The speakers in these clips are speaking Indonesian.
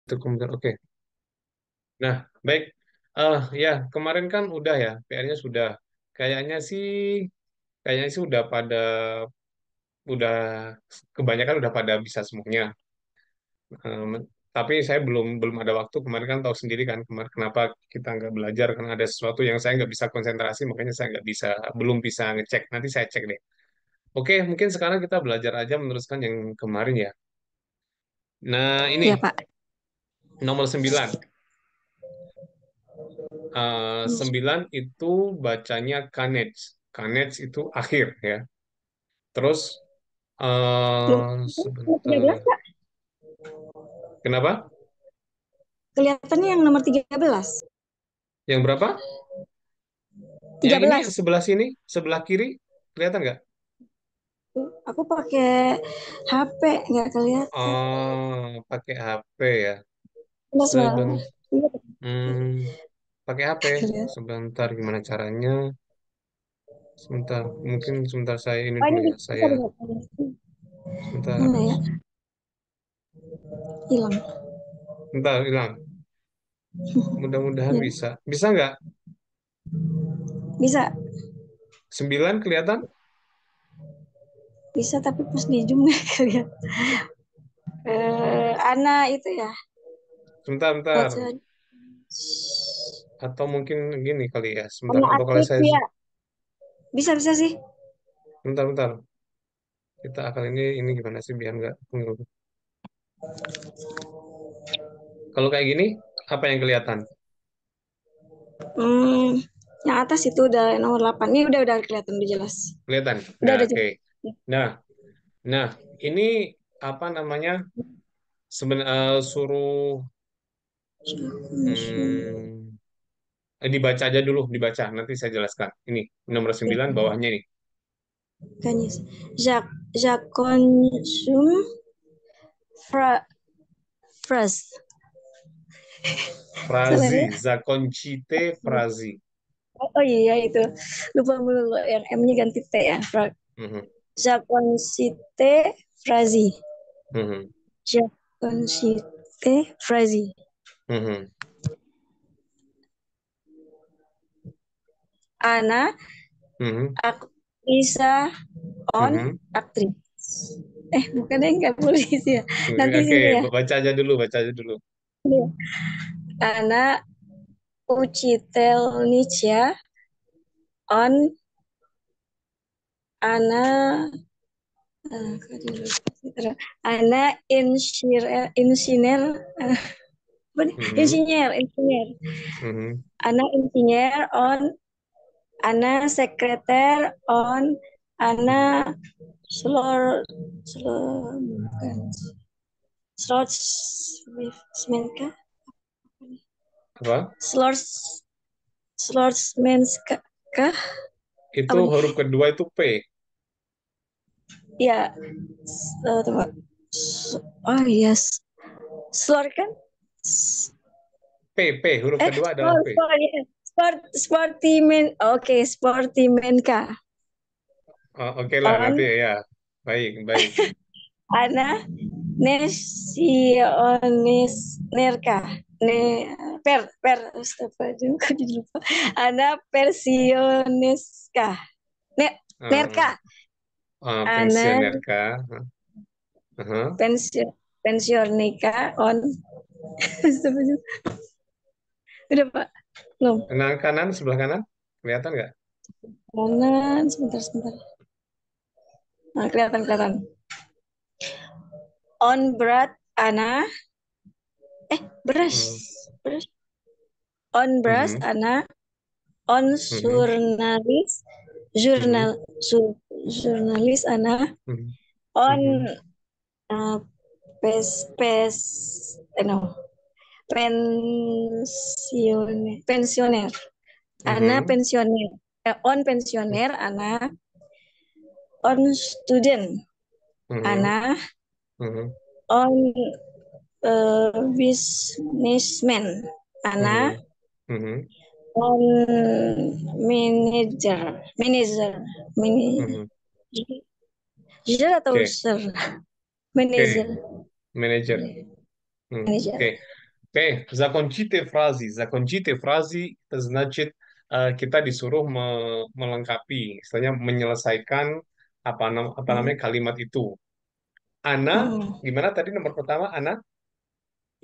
Itu komputer. Oke. Nah, baik. Ya, kemarin kan udah ya, PR-nya sudah. Kayaknya sih, kayaknya sih udah kebanyakan udah pada bisa semuanya. Em, tapi saya belum belum ada waktu. Kemarin kan tahu sendiri kan kemarin kenapa kita nggak belajar karena ada sesuatu yang saya nggak bisa konsentrasi, makanya saya nggak bisa, belum bisa ngecek. Nanti saya cek deh. Oke, mungkin sekarang kita belajar aja meneruskan yang kemarin ya. Nah, Ya, ini Pak. nomor 9. 9 itu bacanya kanets. Kanets itu akhir ya. Terus Nomor sebentar. 13, Pak. Kenapa? Kelihatannya yang nomor 13. Yang berapa? Yang ini yang 13. sebelah sini, sebelah kiri, kelihatan nggak? Aku pakai HP, nggak kelihatan. Oh, pakai HP ya. Sebelas malah. Sebentar, Iya, pakai HP. kelihatan. Sebentar, gimana caranya? Sebentar, mungkin sebentar saya ini Oh, dulu ini ya. bisa Saya dilihat. sebentar, Mana ya? Hilang. sebentar hilang. Mudah-mudahan Ya, bisa. Bisa nggak? bisa. 9 kelihatan? Bisa, tapi pas di zoom nggak kelihatan. Ana itu ya. Sebentar, Baca. sebentar. Atau mungkin gini kali ya. Sebentar. Ana Atau kalau aktif saya ya. Bisa, bisa sih. sebentar, sebentar. Kita akan ini gimana sih biar nggak. Kalau kayak gini, apa yang kelihatan? Hmm, yang atas itu udah nomor 8. Ini udah kelihatan, udah jelas. Kelihatan. Nah, Udah oke. jelas. Nah, nah, ini apa namanya? Suruh hmm, dibaca aja dulu, dibaca. Nanti saya jelaskan. Ini nomor 9 bawahnya ini. Kayaknya. Jacques Jacques Consum Fra, Fras. Salah Frazi, ya? Zakoncite Frazi. Oh iya itu. Lupa mulu yang M-nya ganti T ya. Mhm, Jaconsite Frazi. mhm, Jaconsite Frazi. mhm, Ana mhm, Aktisa on mhm. aktris. Bukan deh, nggak polisi ya. Nanti Oke, sini ya. baca aja dulu, baca aja dulu. Ana Ucitelnicia on Ana Ana insinyur Mhm, insinyur mhm, Ana insinyur on Ana sekreter on Ana mhm. slor slor bukan slotsmenka Apa? slors slotsmenska kah Itu apa nih huruf kedua itu P. ya tunggu. Oh yes, slor kan. Huruf kedua adalah Oh, P. sport, ya. Sportimen. Oke, sportimenka. Oh, oke lah, nanti On ya. Baik, baik. Ana Nesiones Nerka. Ne per Astagfirullahaladzim, kok jadi lupa. Ana Persioneska. Ne Eh, Nerka. Ana pensioner kah? Aha. pension pensionika on. Astagfirullahaladzim. Udah Pak. Belum. Kanan kanan sebelah kanan kelihatan nggak? Kanan, sebentar sebentar. Nah, kelihatan kelihatan. On berat Ana beras Hmm. beras on beras Mhm, Ana on mhm, jurnalis mhm, jurnalis Ana mhm, on mhm, uh, pes pes no pensioner Ana mhm, pensioner on pensioner Ana on student mhm, Ana mhm, on businessman Ana mhm, mhm. manager manager Mhm. Jujur atau Oke, user? oke, Manager. manajer. manager. Oke. Oke, zakončite frazi itu значит kita disuruh melengkapi, istilahnya menyelesaikan apa Hmm. namanya kalimat itu. Ana, Hmm. gimana tadi nomor pertama Ana?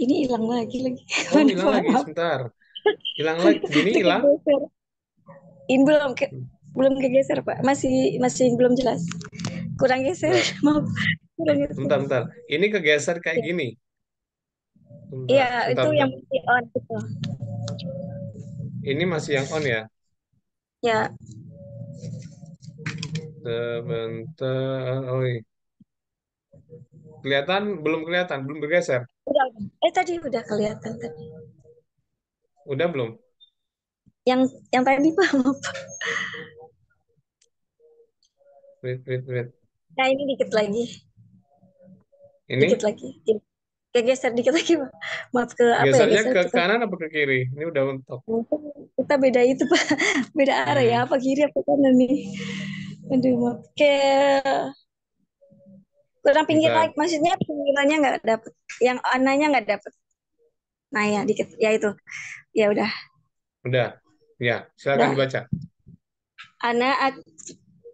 Ini hilang lagi. Oh, Mana hilang maaf, lagi maaf. sebentar. Hilang lagi. Gini Itu hilang. kegeser. Ini belum kegeser Pak. Masih masih belum jelas. Kurang geser. Bentar, Maaf. Kurang geser. bentar. Ini kegeser kayak gini. Iya, itu Bentar. yang masih on itu. Ini masih yang on ya. Ya, Sebentar. Oh, iya. Belum bergeser. udah. Tadi udah kelihatan tadi. Udah belum? Yang tadi Pak, maaf. Wait. Nah, ini dikit lagi. Dikit Ini lagi. Kegeser dikit lagi Pak. Maaf ke apa ya gesernya geser ke kita. kanan apa ke kiri? Ini udah mentok. Mungkin kita beda itu Pak. Beda arah ya. Hmm, Apa kiri apa kanan nih. Aduh, maaf. Kurang pinggir lagi. bentar. Maksudnya pinggirannya nggak dapet. Yang ananya nggak dapet. Nah ya dikit. Ya itu. Ya udah. Udah. Ya, silakan Udah. dibaca. Ana ak-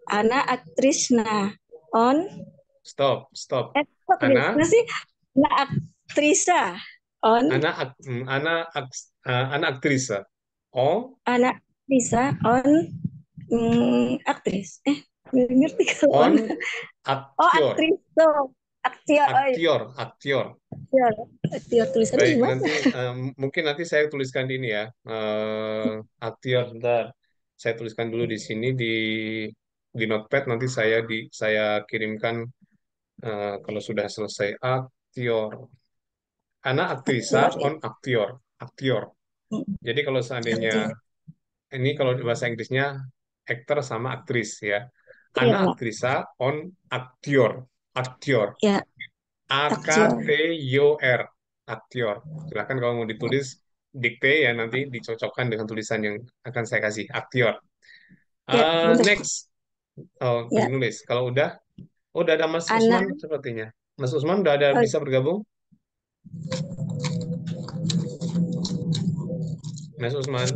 Ana aktris nah on Stop. kok Ana, tulisnya sih Ana aktrisa on Ana aktrisa. Oh, Ana aktrisa on aktris nggak ngerti kalau on on aktor. aktris tuh aktor Aktor. aktor aktor tulisannya Baik, gimana nanti mungkin nanti saya tuliskan di ini ya. Aktor, bentar. Saya tuliskan dulu di sini di notepad. Nanti saya kirimkan kalau sudah selesai. Aktor. Anak aktrisa aktor on aktor. Jadi kalau seandainya aktor ini kalau di bahasa Inggrisnya aktor sama aktris ya. Anak ya aktrisa on aktor. Aktor. ya aktor Aktor. Aktor. Silakan kalau mau ditulis dikte ya nanti dicocokkan dengan tulisan yang akan saya kasih. Aktor. ya bentar Next. Oh, masih ya nulis. Kalau udah ada Mas Ana Usman sepertinya. Mas Usman udah ada oh, bisa bergabung? Mas Usman.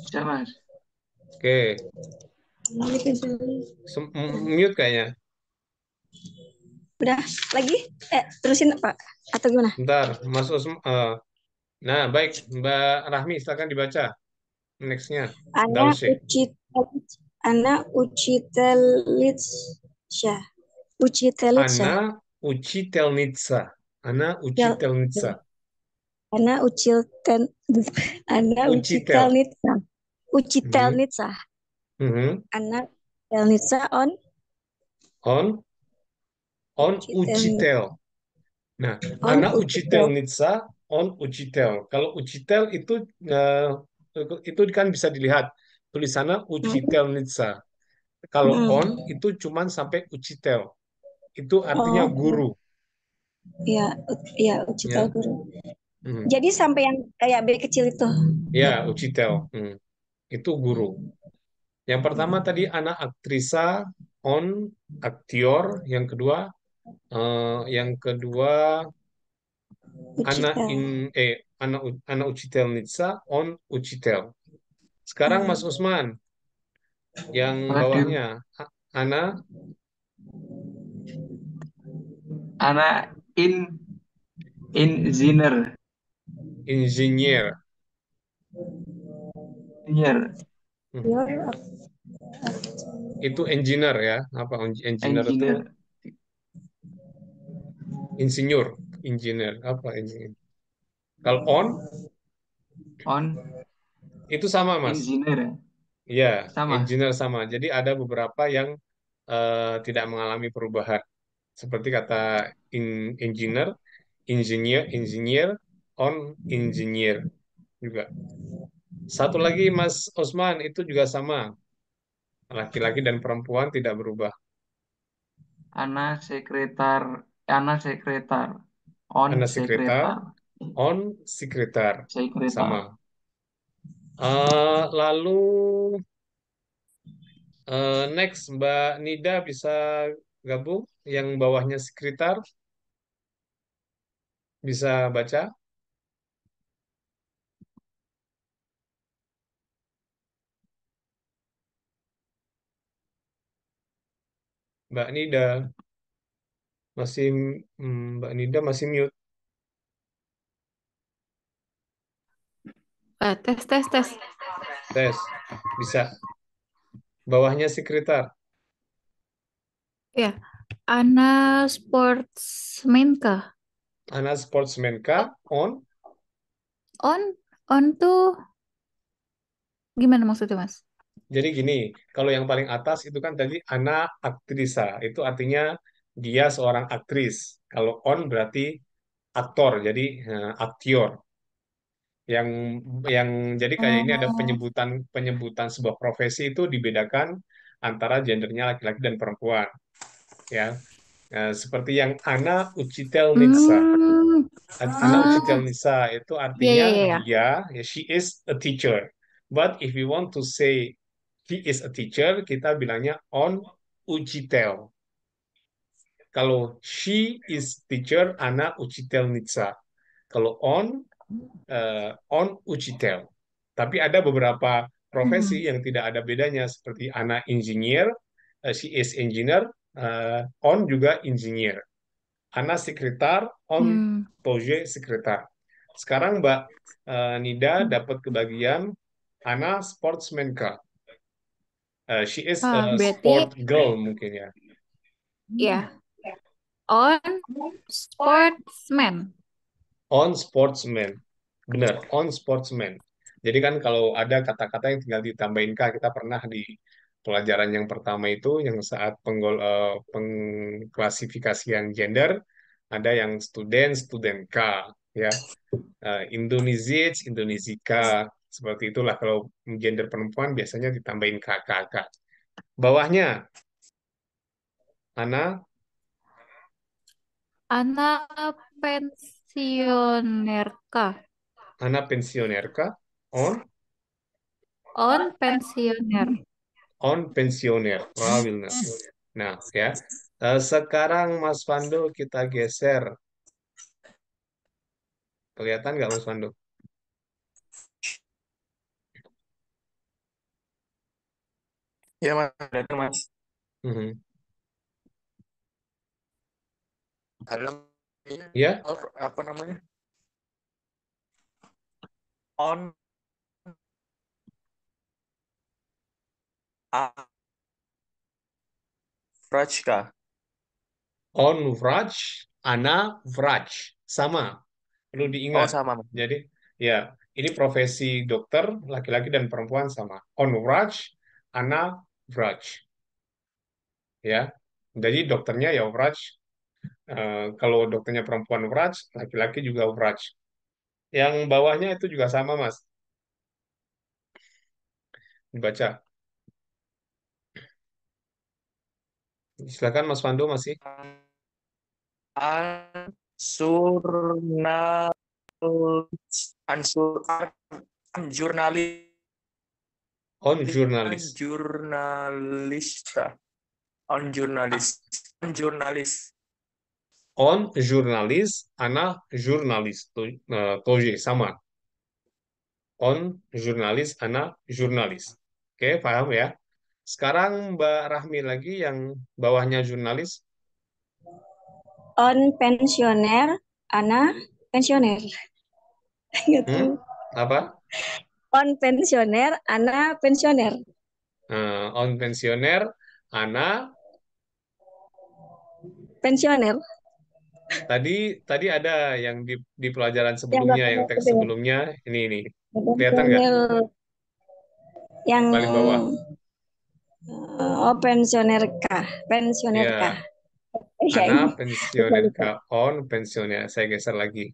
Bisa, Mas. Oke. Mute kayaknya. udah lagi terusin Pak atau gimana Bentar, Mas Usman. Nah, baik, Mbak Rahmi, silakan dibaca. Nextnya, Ana Dalshe. Ana Uchitelitsha. Uchitelitsha. Ana Uchitelnitsa. Ana Ya, Uchitelnitsa. Ana Uchilten Ana Uchitel. Uchitelnitsa. Mhm, Uchitelnitsa. mhm. Ana Uchitelnitsa On, on Uchitel Uchitel. Nah, on Ana Uchitel. Uchitelnitsa on Uchitel. Kalau Uchitel eh, itu kan bisa dilihat tulisannya Hmm. Uchitelnitsa. Kalau on Hmm. itu cuman sampai Uchitel. Itu artinya Oh, guru. ya, ya Uchitel Ya. guru. Mhm. Jadi sampai yang kayak B kecil itu. Ya, Uchitel. Itu guru. Yang pertama tadi anak aktrisa on aktor, yang kedua anak Uchitel. anak ucitelnica on ucitel. Sekarang Mas Hmm. Usman yang Waduh, bawahnya anak anak engineer, engineer. engineer, Hmm. Your Itu engineer ya. Apa engineer itu engineer, insinyur, engineer apa engineer. Kalau on on itu sama Mas. engineer, Ya, sama. engineer sama. Jadi ada beberapa yang tidak mengalami perubahan. Seperti kata engineer, engineer, on engineer juga. Satu lagi Mas Osman itu juga sama. Laki-laki dan perempuan tidak berubah. Anak sekretar, anak sekretar, on Anak sekretar, sekretar, on sekretar sekretar. sama. Lalu next Mbak Nida bisa gabung? yang bawahnya sekretar, bisa baca? Mbak Nida masih Mbak Nida masih mute. Tes, tes, tes. Tes. Bisa. Bawahnya sekretar. Ya, Ana sportsman kah? Ana sportsman kah? On. On, on tuh gimana maksudnya, Mas? Jadi gini, kalau yang paling atas itu kan tadi Ana aktrisa. Itu artinya dia seorang aktris. Kalau on berarti aktor, jadi aktor. Yang yang jadi kayak ini ada Oh, penyebutan penyebutan sebuah profesi itu dibedakan antara gendernya laki-laki dan perempuan, ya. Seperti yang Ana Uchitelnica. hmm, Ana ah, Uchitelnica itu ya, artinya ya, ya, ya. dia, ya, she is a teacher. But if we want to say he is a teacher, kita bilangnya on uchitel. Kalau she is teacher, Ana Uchitelnica. Kalau on uchitel. Tapi ada beberapa profesi Hmm, yang tidak ada bedanya seperti Ana engineer, she is engineer, on juga engineer. Ana sekretar, on hmm. proje sekretar. Sekarang Mbak Nida dapat kebagian Ana sportsman kah? She is Ah, a berarti sport girl mungkin ya. ya, on sportsman. On sportsman. Benar, on sportsman. Jadi kan kalau ada kata-kata yang tinggal ditambahin K, kita pernah di pelajaran yang pertama itu, yang saat pengklasifikasian gender, ada yang student, student K, ya. Indonesians, Indonesika, seperti itulah kalau gender perempuan biasanya ditambahin K, K, K. Bawahnya, Ana, Anak pensioner kah? Ana pensioner K, on, On pensioner. on pensioner, prawilna. Nah, ya. Sekarang Mas Fando kita geser. Kelihatan nggak Mas Fando? Ya mas, ada mas. Mhm. Dalam ini Ya, apa namanya? On Rajka. on Vraj, Ana Vraj. Sama, perlu Oh diingat. sama mas. Jadi, ya, ini profesi dokter, laki-laki dan perempuan sama. On Vraj, Ana Vraj. Ya, jadi dokternya ya Vraj. Kalau dokternya perempuan Vraj, laki-laki juga Vraj. Yang bawahnya itu juga sama, Mas. Dibaca. Silakan Mas Fando masih. Ansurnal Ansur jurnalis On jurnalis. jurnalista on jurnalis on jurnalis On jurnalis, Ana jurnalis. Toje, sama. On jurnalis, Ana jurnalis. Oke, paham ya? Sekarang Mbak Rahmi lagi yang bawahnya jurnalis. On pensioner, Ana pensioner. Nggak Hmm? tahu. Apa? On pensioner, Ana pensioner. On pensioner, Ana. Pensioner. Tadi tadi ada yang di pelajaran Yang sebelumnya, yang belakangnya teks itu ya. sebelumnya. Ini. Kelihatan nggak? Pensioner yang Paling bawah. oh pensioner kah? Pensioner kah? Ya, Ya Ana ini. Lupa pensioner lupa. ke on pensioner. Saya geser lagi.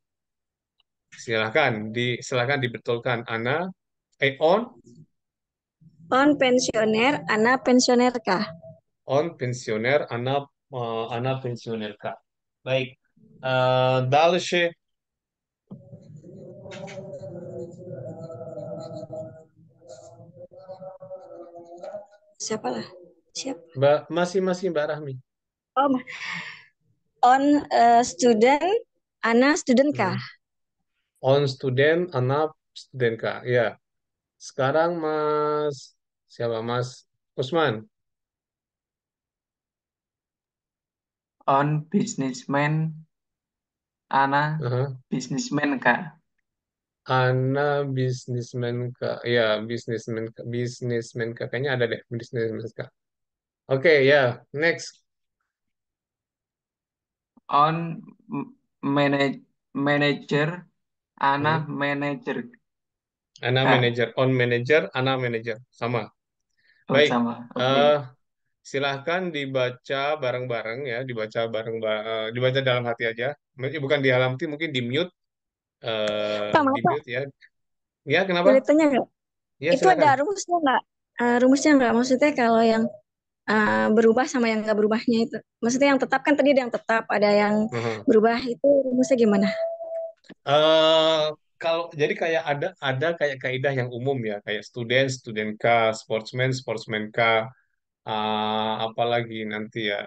Silahkan dibetulkan. On On pensioner, Ana pensioner kah? on pensioner, Ana pensioner Kak. Baik. Dalše, Siapa lah? Siapa? Masih Mbak Rahmi. Oh, on student, Ana student kah? Hmm. On student, anak student Kak. Ya. Sekarang Mas siapa Mas Usman? On businessman, Ana Aha. businessman Kak. Ana businessman Kak. Ya, businessman Kak. Kayaknya ada deh businessman Kak. Oke, ya. Next. On manager, Hmm. Ana manager. Ana Kak. manager. On manager, Ana manager. Sama. Oh Baik. sama. Oke. eh Silahkan dibaca bareng-bareng ya. Dibaca dalam hati aja. Bukan di dalam hati, mungkin di mute. Pak, Di maaf Pak, mute ya. Ya, kenapa? boleh tanya nggak? Ya, Itu ada silakan. rumusnya nggak? Rumusnya nggak? Maksudnya kalau yang berubah sama yang nggak berubahnya itu. Maksudnya yang tetap kan tadi ada yang tetap, ada yang Aha. berubah itu rumusnya gimana? eh Kalau jadi kayak ada kayak kaidah yang umum ya, kayak student K, sportsman K, apalagi nanti ya,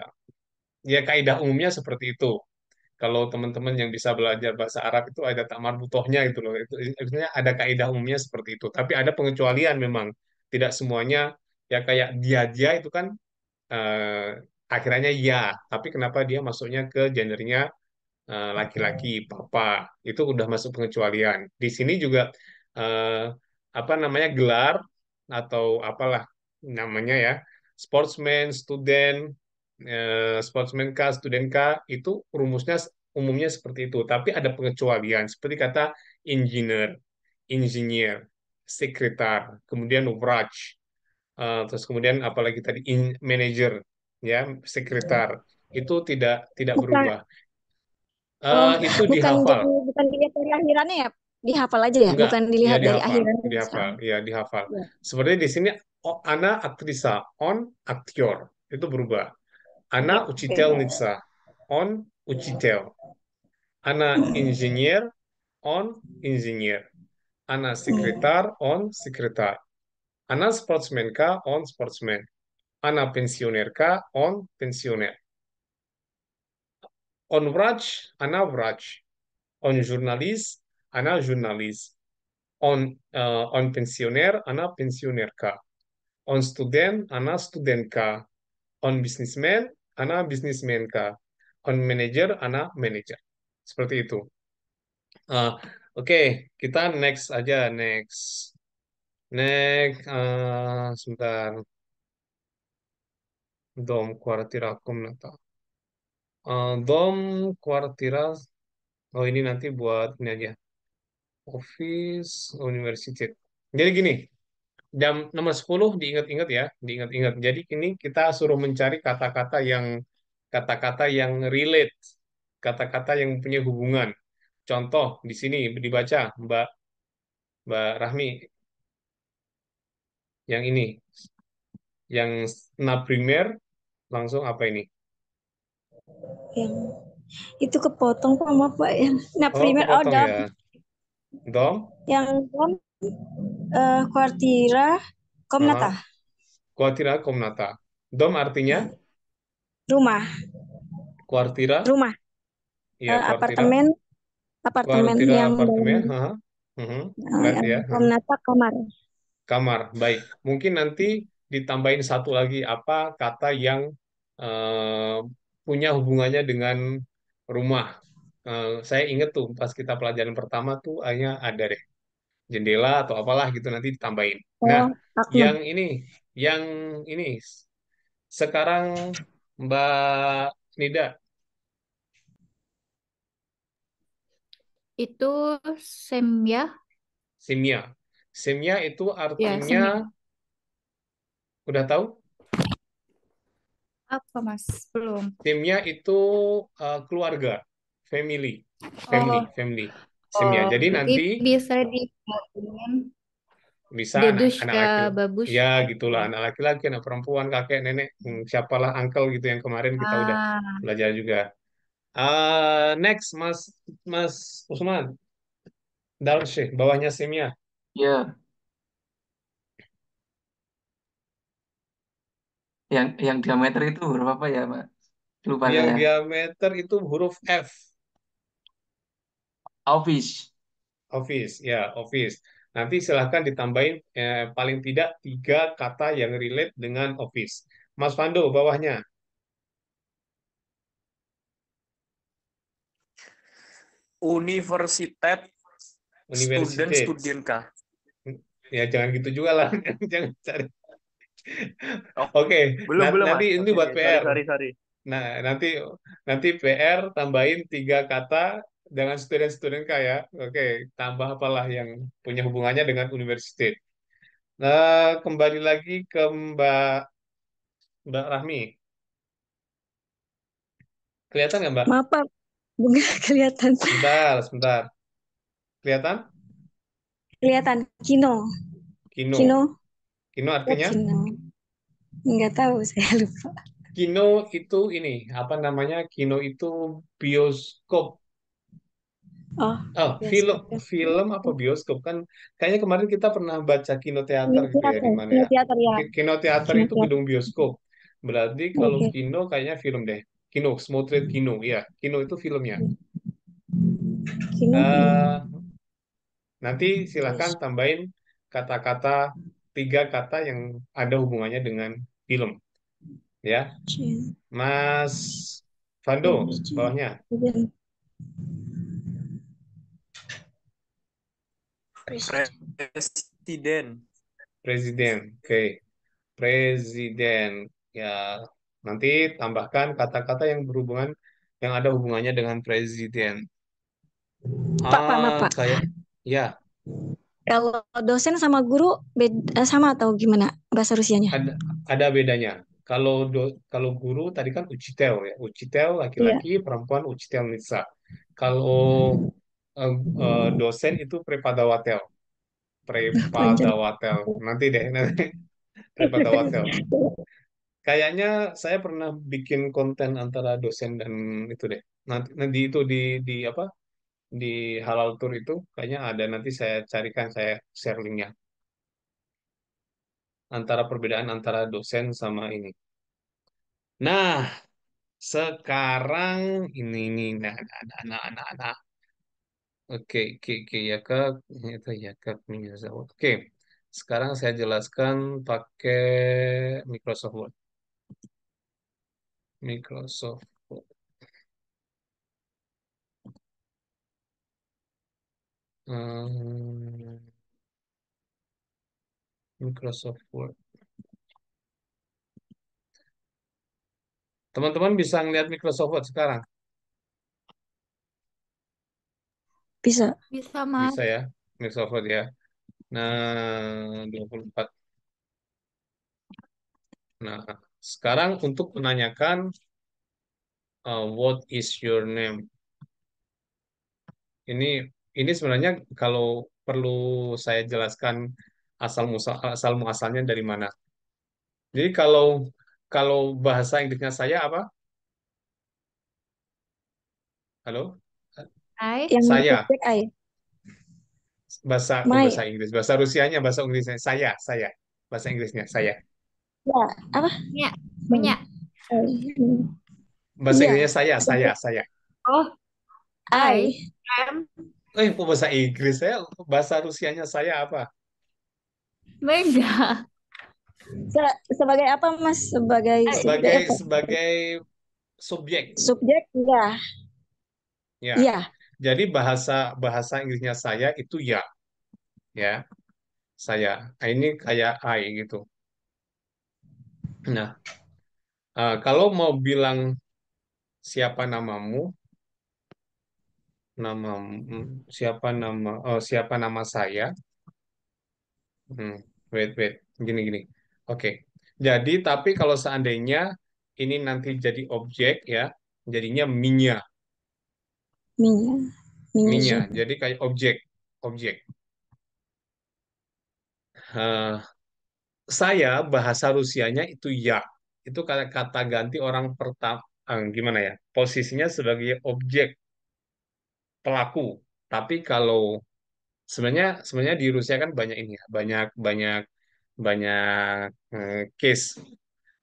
ya kaidah umumnya seperti itu. Kalau teman-teman yang bisa belajar bahasa Arab itu ada tamar butohnya gitu loh. Itu artinya ada kaidah umumnya seperti itu. Tapi ada pengecualian memang. Tidak semuanya ya kayak dia itu kan akhirnya ya. Tapi kenapa dia masuknya ke gendernya laki-laki, papa, itu udah masuk pengecualian. Di sini juga eh, apa namanya gelar atau apalah namanya ya, sportsman, sportsman K, student K itu rumusnya umumnya seperti itu. Tapi ada pengecualian, seperti kata engineer, sekretar, kemudian wraj, terus kemudian apalagi tadi manager, ya, sekretar itu tidak Bukan, berubah. oh, Itu bukan dihafal. jadi bukan dilihat dari akhirannya ya? Dihafal aja ya, Enggak, bukan ya dilihat dari dihafal, akhirannya dihafal, misalnya. ya dihafal. Ya. Seperti di sini, oh, Ana aktrisa, on aktor, itu berubah. Ana Oke. učitelnica, on učitel. Ana inženjer, on inženjer. Ana sekretar, on sekretar. Ana sportsmenka, on sportsman. Ana pensionerka, on pensioner. On vrać, Ana vrać. On jurnalis, Ana jurnalis. On pensioner, Ana pensionerka. On student, Ana studentka. On businessman, Ana businessmanka. On manager, Ana manager. Seperti itu. Uh, Oke, kita next aja, next. Next, sebentar. Dom quartira comnata. Dom quartira, oh ini nanti buat ini aja. Office, university. Jadi gini, jam nomor 10 diingat-ingat ya, diingat-ingat. Jadi ini kita suruh mencari kata-kata yang relate, kata-kata yang punya hubungan. Contoh di sini dibaca Mbak Mbak Rahmi yang ini, yang na primer langsung apa ini? Yang itu kepotong Pak, maaf Pak yang nah Oh, primer oh kepotong dam ya. Dom, yang dam kuartira komnata aha, kuartira comnata. Dom artinya rumah kuartira, rumah iya kuartira, apartemen apartemen kuartira yang apartemen, bangun aha. Mhm. Berarti yang ya. komnata kamar. Kamar, baik. Mungkin nanti ditambahin satu lagi apa kata yang eh, punya hubungannya dengan rumah. Saya ingat tuh pas kita pelajaran pertama tuh hanya ada deh jendela atau apalah gitu nanti ditambahin. Nah, Oh, Akme. yang ini, yang ini sekarang Mbak Nida, Itu semya, semia. Semia itu ya artinya semya. udah tahu? Apa Mas? Belum. Timnya itu keluarga, family, family, Oh, family. Timnya. oh, Jadi berarti nanti bisa dikatakan bisa anak Dedushka laki, ya babushka gitu gitulah, ya. anak laki-laki, anak perempuan, kakek, nenek, siapalah uncle gitu yang kemarin kita udah Ah, belajar juga. Next, Mas Mas Usman, Dalshe, bawahnya Simnya. Ya, yang diameter itu huruf apa ya, Pak? Lupa Yang saya. diameter itu huruf F. Office. Office, ya, office. Nanti silahkan ditambahin paling tidak 3 kata yang relate dengan office. Mas Fando, bawahnya. Universitet Universitas. Studentkah? Ya, jangan gitu juga lah. Jangan cari. Oh, Oke, belum nanti Mas. ini Oke, buat sorry, PR. sorry, sorry. Nah, nanti PR tambahin 3 kata dengan student-student kaya. Oke, tambah apalah yang punya hubungannya dengan universitas. Nah, kembali lagi ke Mbak Rahmi. Kelihatan nggak, Mbak? Maaf, Pak. Bunga kelihatan. Sebentar, sebentar. Kelihatan? Kelihatan. Kino. Kino. Kino. Kino Oh, artinya? Kino. Nggak tahu, saya lupa. Kino itu ini, apa namanya? Kino itu bioskop. Oh, Oh, biasa. film, film apa bioskop kan? Kayaknya kemarin kita pernah baca kino teater Kino gitu ya di teater. mana Kino ya? teater, ya. Kino teater Kino itu teater. gedung bioskop. Berarti kalau Oke. kino kayaknya film deh. Kino, Smotred Kino, ya. Kino itu filmnya. Kino film. Eh, Nanti silahkan Yes. tambahin kata-kata 3 kata yang ada hubungannya dengan film, ya. Jen- Mas Fando, bawahnya Jen- Presiden. Presiden. presiden. Oke, presiden. Ya, nanti tambahkan kata-kata yang berhubungan yang ada hubungannya dengan presiden. Pak, maaf, Pak. Kayak ya, Kalau dosen sama guru sama atau gimana bahasa Rusianya? ada bedanya. Kalau guru tadi kan ucitel ya, ucitel Iya, laki-laki, perempuan ucitelnica. Kalau dosen itu prepadawatel, lanjut. prepadawatel. Nanti deh, nanti prepadawatel. Kayaknya saya pernah bikin konten antara dosen dan itu deh. Nanti itu di apa? Di Halal Tour itu kayaknya ada. Nanti saya carikan, saya share linknya. Antara perbedaan antara dosen sama ini. Nah, sekarang ini nah, nah. Oke, oke, oke, ya kak, itu ya kak, Oke, sekarang saya jelaskan pakai Microsoft Word. Microsoft Word. Hmm, Microsoft Word. Teman-teman bisa ngeliat Microsoft Word sekarang? Bisa. Bisa, Mas. Bisa ya, Microsoft Word ya. Nah, 24. Nah, sekarang untuk menanyakan what is your name? Ini ini sebenarnya kalau perlu saya jelaskan asal muasalnya dari mana. Jadi kalau kalau bahasa Inggrisnya saya apa? Halo? Hai. Yang Saya. subjek I. Bahasa My. Inggris. Bahasa Rusianya, bahasa Inggrisnya saya. Bahasa Inggrisnya saya. Ya, apa? Punya. My. Punya. Bahasa Iya. Inggrisnya saya. Oh, I. I am Kok bahasa Inggris saya? Bahasa Rusianya saya apa? beda. Sebagai apa, Mas? Sebagai subjek Sebagai apa? sebagai subjek. Subjek, ya. Ya. Iya. Jadi bahasa bahasa Inggrisnya saya itu ya, saya. Ini kayak I gitu. Nah, kalau mau bilang siapa namamu, nama siapa nama saya? Hmm, wait, gini. Oke. Jadi tapi kalau seandainya ini nanti jadi objek ya, jadinya minya, Minya. Minya minya. siapa? Jadi kayak objek. Eh, saya bahasa Rusianya itu ya. Itu kata ganti orang pertama. Gimana ya? Posisinya sebagai objek pelaku. Tapi kalau sebenarnya di Rusia kan banyak ini ya, banyak banyak banyak case.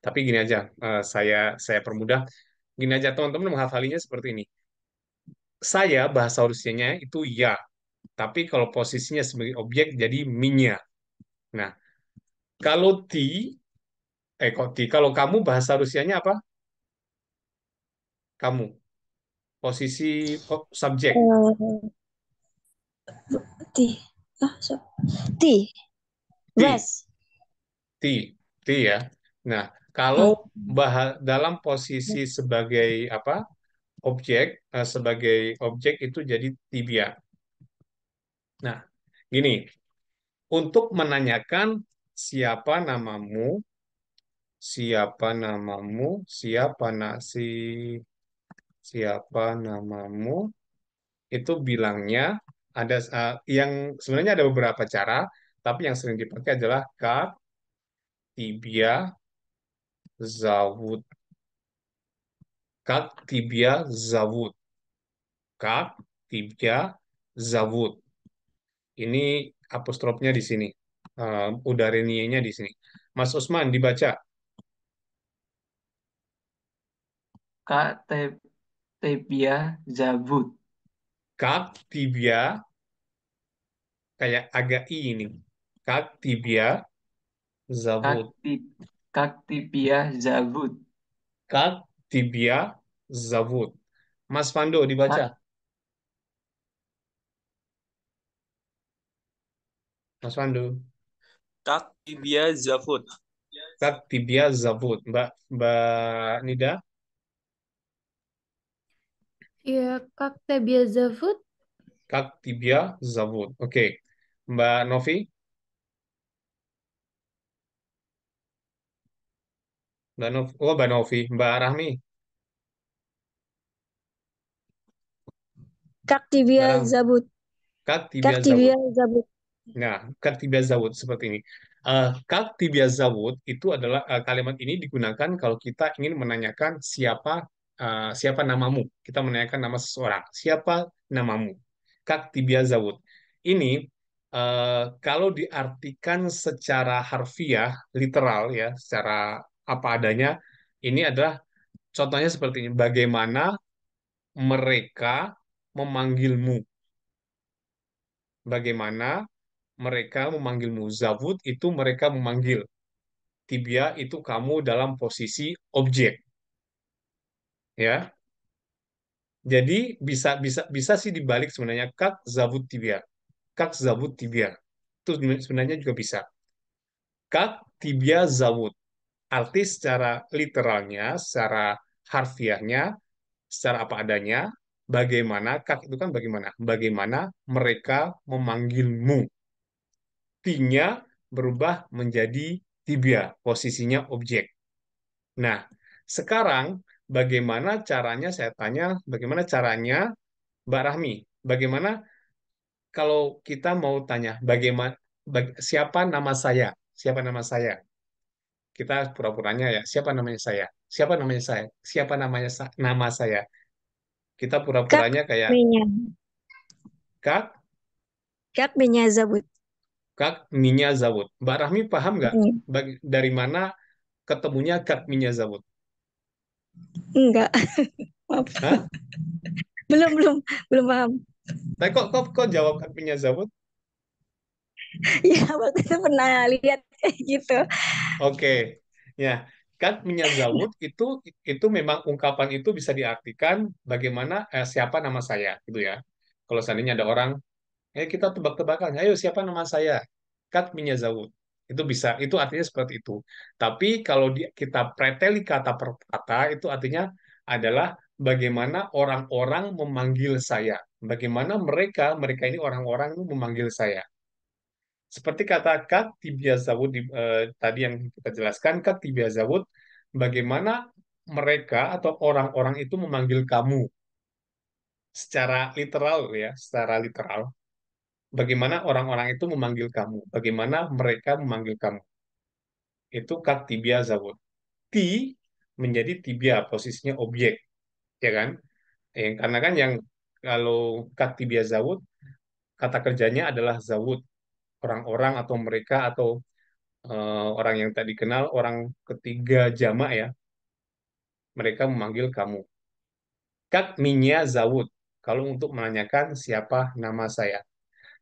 Tapi gini aja, saya permudah. Gini aja teman-teman menghafalinya seperti ini. Saya bahasa Rusianya itu ya, tapi kalau posisinya sebagai objek jadi minya. Nah, kalau kalau kamu bahasa Rusianya apa? Kamu. Posisi subjek. Eh, Ti. Ti. Ti. Vas. Ti. Ti ya. Nah, kalau Eh, dalam posisi sebagai apa? Sebagai objek itu jadi tibia. Nah, gini, untuk menanyakan siapa namamu, siapa namamu, siapa namamu, itu bilangnya yang sebenarnya ada beberapa cara, tapi yang sering dipakai adalah kak, tibia, zawut, kak, tibia, zawut, kak, tibia, zawut. Ini apostrofnya di sini. Udareninya di sini. Mas Usman dibaca. Kak Tebia Zabut. Kak tibia kayak agak i ini. Kak tibia Kak zavut. Ti Kak Tibia Zabut. Kak tibia zavut. Mas Fando dibaca. Kak Mas Fando. Kak tibia zavut. Kak tibia zavut. Mbak Nida. Ya, Kak Tebiasa Food. Kak tibia zavut. Oke. Mbak Novi. Mbak Novi. Oh, Mbak Novi. Mbak Rahmi. Mbak Kaktibia Rahmi. Zabut. Kak tibia zavut. Kaktibia Zabut. Nah, Kaktibia Zawud seperti ini. Kaktibia Zawud itu adalah kalimat ini digunakan kalau kita ingin menanyakan siapa namamu. Kita menanyakan nama seseorang. Siapa namamu? Kaktibia Zawud. Ini kalau diartikan secara harfiah, literal ya, secara apa adanya, ini adalah contohnya seperti ini. Bagaimana mereka memanggilmu? Bagaimana mereka memanggilmu. Zavut itu mereka memanggil. Tibia itu kamu dalam posisi objek, ya. Jadi bisa bisa bisa sih dibalik sebenarnya kak zavut tibia. Kak zavut tibia. Itu sebenarnya juga bisa. Kak tibia zavut. Arti secara literalnya, secara harfiahnya, secara apa adanya, bagaimana kak itu kan bagaimana? Bagaimana mereka memanggilmu. T-nya berubah menjadi tibia, posisinya objek. Nah, sekarang bagaimana caranya saya tanya, bagaimana caranya Mbak Rahmi? Bagaimana kalau kita mau tanya bagaimana siapa nama saya? Siapa nama saya? Kita pura-puranya ya, siapa namanya saya? Siapa namanya saya? Siapa nama saya? Kita Kak pura-puranya kayak Minya. Kak, Kak Minya Zabut. Kak Minya Zawud. Mbak Rahmi paham nggak Hmm. dari mana ketemunya Kak Minya Zawud? Enggak. Maaf. Hah? Belum, belum. Belum paham. Tapi kok jawab Kak Minya Zawud? Ya, waktu itu pernah lihat kayak gitu. Oke, ya, kan menyazawut itu memang ungkapan itu bisa diartikan bagaimana siapa nama saya, gitu ya. Kalau seandainya ada orang, kita tebak-tebakan, ayo siapa nama saya? Kat menyazawut. Itu bisa, itu artinya seperti itu. Tapi kalau kita preteli kata per kata, itu artinya adalah bagaimana orang-orang memanggil saya. Bagaimana mereka ini orang-orang memanggil saya. Seperti kata Kat Tibia Zawud tadi yang kita jelaskan, Kat Tibia Zawud, bagaimana mereka atau orang-orang itu memanggil kamu secara literal ya, secara literal. Bagaimana orang-orang itu memanggil kamu, bagaimana mereka memanggil kamu. Itu Kat Tibia Zawud. Ti menjadi tibia, posisinya objek, ya kan? Karena kan yang kalau Kat Tibia Zawud, kata kerjanya adalah Zawud, orang-orang atau mereka atau orang yang tak dikenal, orang ketiga jamak ya. mereka memanggil kamu. Kak Minya Zawud, kalau untuk menanyakan siapa nama saya.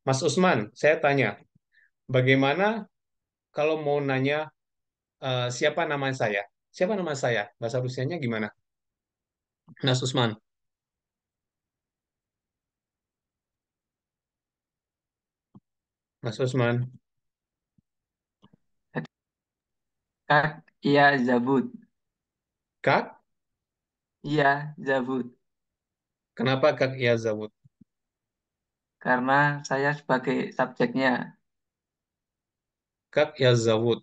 Mas Usman, saya tanya, bagaimana kalau mau nanya siapa nama saya? Siapa nama saya? Bahasa Rusianya gimana? Mas Usman, Mas Usman, Kak Ia Zabut. Kak, Iya, Zabut. kenapa Kak Iya Zawud? Karena saya sebagai subjeknya. Kak Iya Zawud.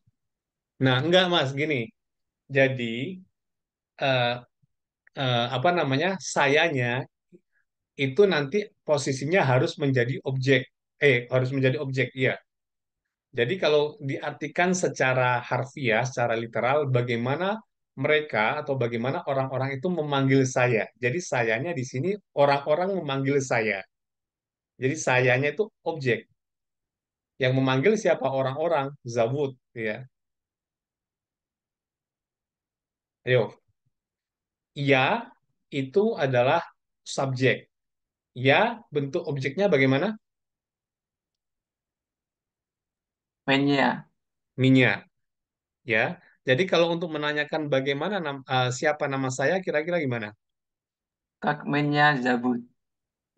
Nah, enggak Mas, gini. Jadi, eh, apa namanya, sayanya itu nanti posisinya harus menjadi objek. Harus menjadi objek, iya. Jadi kalau diartikan secara harfiah, secara literal, bagaimana mereka atau bagaimana orang-orang itu memanggil saya. Jadi sayanya di sini orang-orang memanggil saya. Jadi sayanya itu objek. Yang memanggil siapa orang-orang? Zawud, ya. Ayo, ya itu adalah subjek. Ya bentuk objeknya bagaimana? Mainnya. Minya, ya. Jadi kalau untuk menanyakan bagaimana siapa nama saya, kira-kira gimana? Kak mainnya Zabut.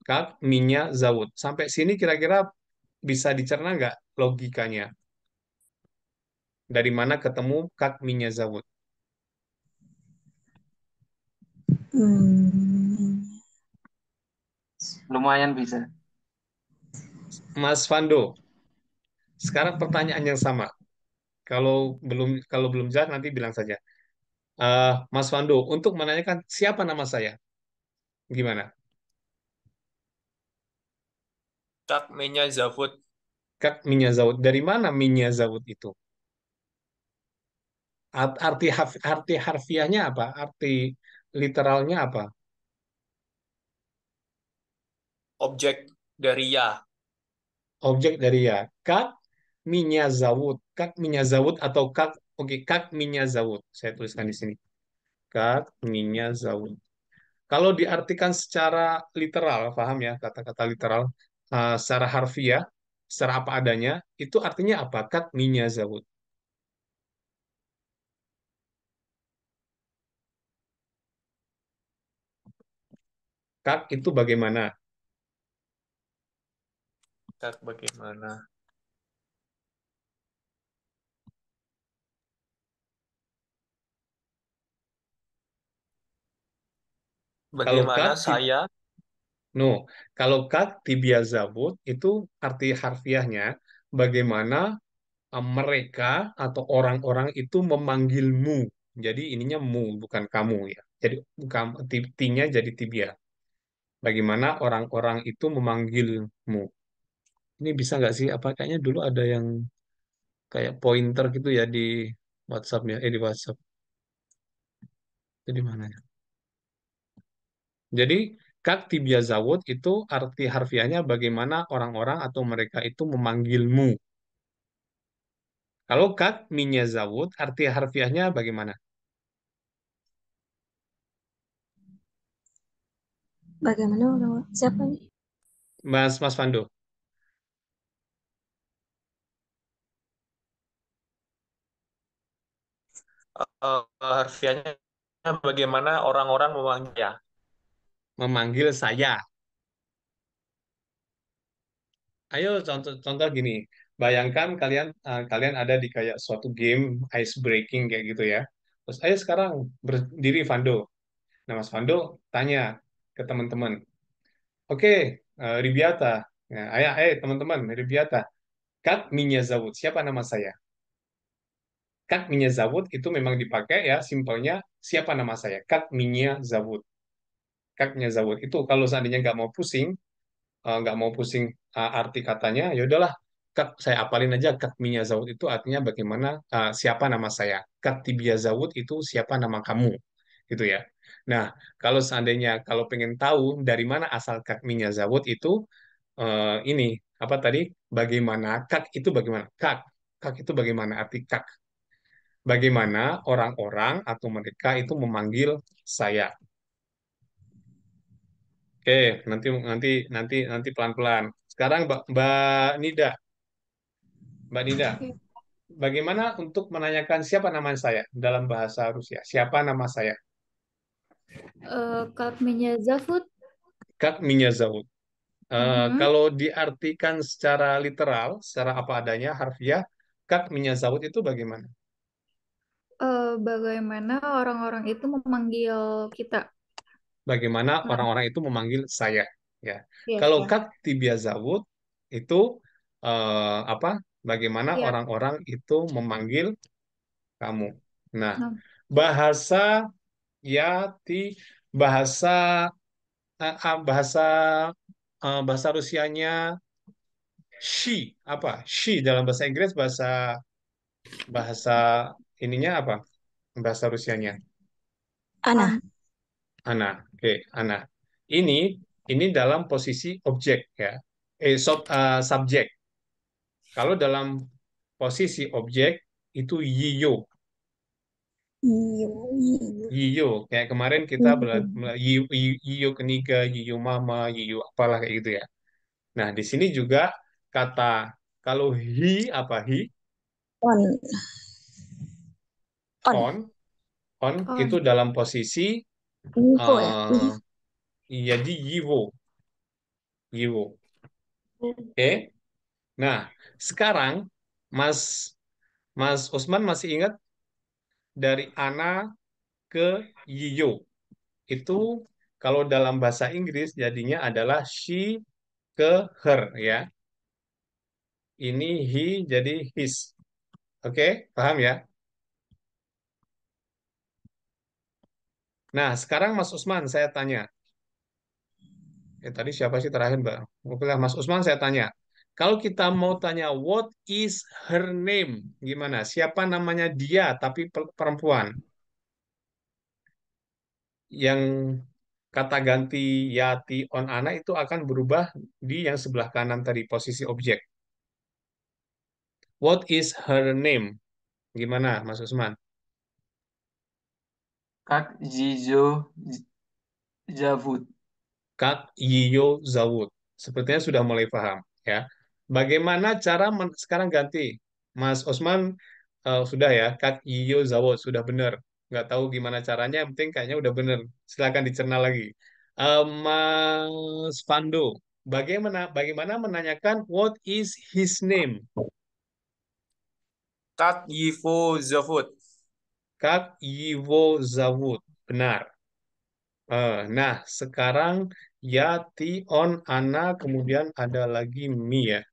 Kak Minya Zawud. Sampai sini kira-kira bisa dicerna nggak logikanya? Dari mana ketemu Kak Minya Zawud? Hmm. Lumayan bisa. Mas Fando, sekarang pertanyaan yang sama. Kalau belum jelas nanti bilang saja. Mas Fando, untuk menanyakan siapa nama saya, gimana? Kak Menya Zavut. Kak Minya Zawud. Dari mana Minya Zawud itu? Arti harfiahnya apa? Arti literalnya apa? Objek dari ya. Objek dari ya. Kak Minya Zawud. Kak Minya Zawud atau Kak, oke, Kak Minya Zawud. Saya tuliskan di sini. Kak Minya Zawud. Kalau diartikan secara literal, paham ya kata-kata literal, secara harfiah, secara apa adanya, itu artinya apa? Kak Minya Zawud. Kak itu bagaimana? Kak bagaimana? Kalau Bagaimana Kak, saya? no, kalau Kak Tibia Zabud itu arti harfiahnya bagaimana mereka atau orang-orang itu memanggilmu. Jadi ininya mu, bukan kamu ya. Jadi bukan tinya jadi tibia. Bagaimana orang-orang itu memanggilmu. Ini bisa nggak sih? Apa kayaknya dulu ada yang kayak pointer gitu ya di WhatsApp ya, di WhatsApp. Jadi mana ya? Jadi Kak Tibia Zawud itu arti harfiahnya bagaimana orang-orang atau mereka itu memanggilmu. Kalau Kak Minya Zawud arti harfiahnya bagaimana? Bagaimana orang siapa nih? Mas Fando. Harfiahnya bagaimana orang-orang memanggil ya? Memanggil saya. Ayo contoh gini. Bayangkan kalian ada di kayak suatu game ice breaking kayak gitu ya. Terus ayo sekarang berdiri Fando. Nah, Mas Fando tanya ke teman-teman. Oke, Ribiata. Nah, teman-teman, Ribiata. Kak Minya Zawud. Siapa nama saya? Kak Minya Zawud itu memang dipakai ya, simpelnya siapa nama saya? Kak Minya Zawud. Kak Minya Zawud. Itu kalau seandainya nggak mau pusing arti katanya, ya udahlah, Kak, saya apalin aja Kak Minya Zawud itu artinya bagaimana, siapa nama saya. Kak Tibia Zawud itu siapa nama kamu, gitu ya. Nah, kalau pengen tahu dari mana asal Kak Minya Zawud itu, ini apa tadi? Bagaimana Kak itu bagaimana? Kak itu bagaimana arti Kak? Bagaimana orang-orang atau mereka itu memanggil saya? Oke, nanti nanti nanti pelan-pelan. Sekarang Mbak Nida, Mbak Nida, Oke. bagaimana untuk menanyakan siapa nama saya dalam bahasa Rusia? Siapa nama saya? Как меня зовут? Kak Minyazawa. Mhm. Kalau diartikan secara literal, secara apa adanya, harfiah, kak menyazawut itu bagaimana? Bagaimana orang-orang itu memanggil kita? Bagaimana Nah, orang-orang itu memanggil saya? Ya, iya, kalau ya. kak tibiazawut itu apa? Bagaimana Iya. orang-orang itu memanggil kamu? Nah, Nah, bahasa yati bahasa bahasa bahasa Rusianya she apa? She dalam bahasa Inggris bahasa bahasa ininya apa? Bahasa Rusianya. Ana. an, Ana, oke, Ana. Ini ini dalam posisi objek ya, subjek. Kalau dalam posisi objek itu yiyo, Iyo, iyo, yiyo. Kayak kemarin kita iyo. yiyo, yiyo ketiga, yiyo mama, yiyo apalah kayak gitu ya. Nah di sini juga kata kalau he apa he On, on. on on itu on, dalam posisi Info ya. eh jadi yiwo, yiwo. Oke. Nah sekarang Mas Mas Usman masih ingat dari Ana ke Yiyo. Itu kalau dalam bahasa Inggris jadinya adalah she ke her ya. Ini he jadi his. Oke, paham ya? Nah, sekarang Mas Usman saya tanya. Tadi siapa sih terakhir, Mbak? Oke lah, Mas Usman saya tanya. Kalau kita mau tanya what is her name? Gimana? Siapa namanya dia tapi perempuan? Yang kata ganti yati on ana itu akan berubah di yang sebelah kanan tadi posisi objek. What is her name? Gimana, Mas Usman? Kak Zizo Zavut. Kak Yiyo Zawut. Sepertinya sudah mulai paham, ya. Bagaimana cara sekarang ganti, Mas Usman sudah ya, Kak Yiyo Zawut sudah benar. Nggak tahu gimana caranya, yang penting kayaknya udah benar. Silakan dicerna lagi. Mas Fando, bagaimana menanyakan what is his name? Как его зовут? Kak Yiwo Zawut. Benar. Nah, sekarang Yati on Ana, kemudian ada lagi Mi ya.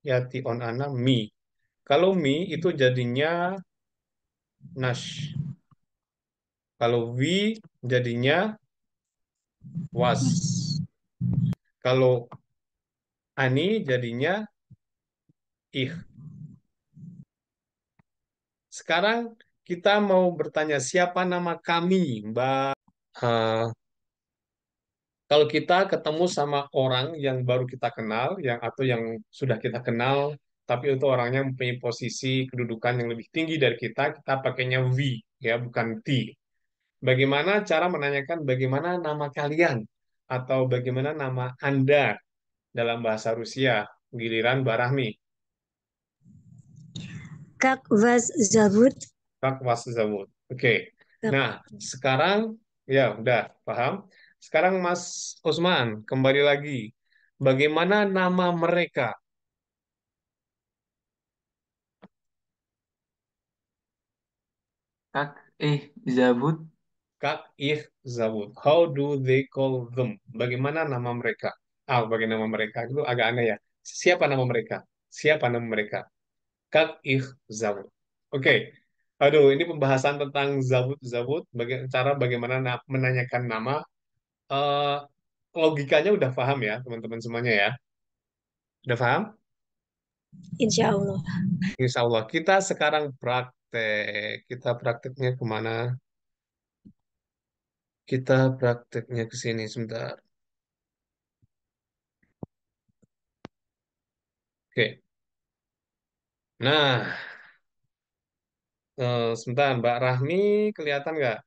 Yati on Ana, Mi. Kalau Mi itu jadinya Nash. Kalau Wi jadinya Was. Kalau Ani jadinya Ih. Sekarang kita mau bertanya siapa nama kami, Mbak. Eh, Kalau kita ketemu sama orang yang baru kita kenal, yang atau yang sudah kita kenal, tapi itu orangnya mempunyai posisi kedudukan yang lebih tinggi dari kita pakainya we, ya, bukan T. Bagaimana cara menanyakan bagaimana nama kalian atau bagaimana nama Anda dalam bahasa Rusia? Giliran Barahmi, Kak vas zovut. Kak was zovut. Oke. Kak, Nah, sekarang ya udah paham. Sekarang Mas Usman kembali lagi. Bagaimana nama mereka? Kak Zavut. Kak if Zawud. How do they call them? Bagaimana nama mereka? Bagaimana nama mereka? Itu agak aneh ya. Siapa nama mereka? Siapa nama mereka? Kak if Zawud. Oke. Aduh, ini pembahasan tentang Zawud, cara bagaimana menanyakan nama. Eh, Logikanya udah paham ya, teman-teman semuanya ya. Udah paham? insya Allah. Insya Allah. Kita sekarang praktek. Kita prakteknya kemana? Kita prakteknya ke sini sebentar. Oke. Nah, Sebentar, Mbak Rahmi kelihatan nggak?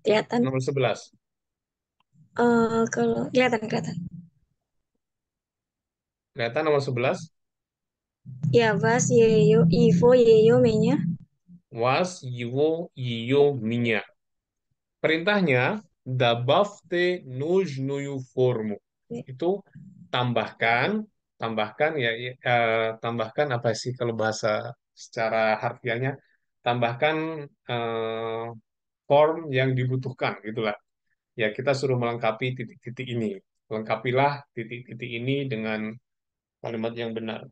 Kelihatan. Nomor 11. Kalau kelihatan kelihatan. Kelihatan nomor 11. Ya, Vas, Yeyo, Ivo, Yeyo, Menya. Was, Yiwo, Yiyo, Minya. Perintahnya, dabafte нужную форму. Itu tambahkan, tambahkan ya, tambahkan apa sih kalau bahasa secara harfiahnya? Tambahkan eh, form yang dibutuhkan, gitulah. Ya, kita suruh melengkapi titik-titik ini. Lengkapilah titik-titik ini dengan kalimat yang benar.